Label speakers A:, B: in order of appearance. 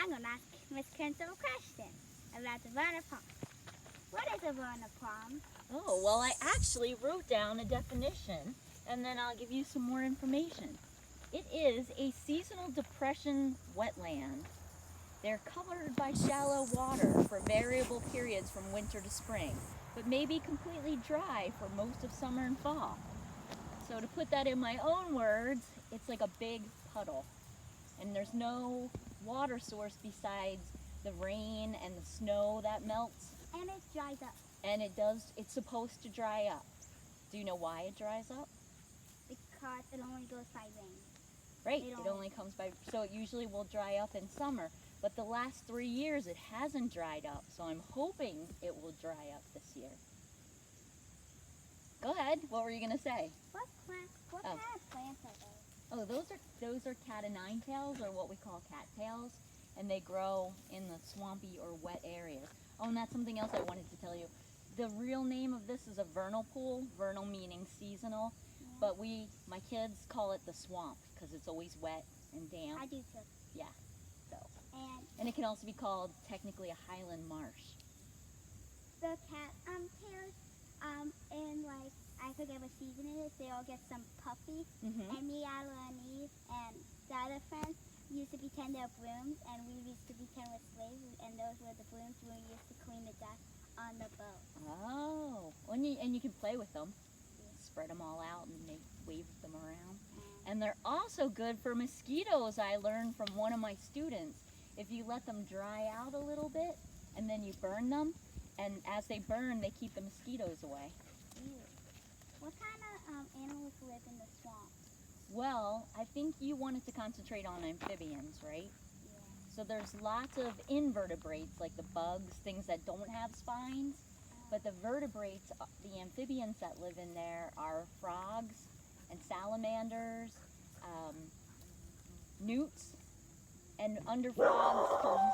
A: I'm going to ask Miss Karen some questions about the vernal pond. What is a vernal pond?
B: Oh, well, I actually wrote down a definition, and then I'll give you some more information. It is a seasonal depression wetland. They're covered by shallow water for variable periods from winter to spring, but may be completely dry for most of summer and fall. So to put that in my own words, it's like a big puddle, and there's no water source besides the rain and the snow that melts.
A: And it dries up.
B: And it's supposed to dry up. Do you know why it dries up?
A: Because it only goes by rain.
B: Right, it only comes by, so it usually will dry up in summer, but the last 3 years it hasn't dried up, so I'm hoping it will dry up this year. Go ahead, what were you going to say?
A: What kind of plants are those?
B: Oh, those are cat-o'-nine-tails, or what we call cattails, and they grow in the swampy or wet areas. Oh, and that's something else I wanted to tell you. The real name of this is a vernal pool, vernal meaning seasonal, but my kids call it the swamp because it's always wet and damp.
A: I do too.
B: Yeah, so. And it can also be called technically a highland marsh.
A: The cat tails, and like, I forget what season it is, they all get some puppies. And me, Adela, and Eve, and the other friends used to pretend they're brooms, and we used to pretend we're slaves, and those were the brooms we used to clean the dust on the boat.
B: Oh, and you can play with them. Spread them all out and wave them around. And they're also good for mosquitoes, I learned from one of my students. If you let them dry out a little bit and then you burn them, and as they burn, they keep the mosquitoes away.
A: Ew. What kind of animals live in the swamp?
B: Well, I think you wanted to concentrate on amphibians, right?
A: Yeah.
B: So there's lots of invertebrates, like the bugs, things that don't have spines. But the vertebrates, the amphibians that live in there are frogs and salamanders, newts, and under frogs comes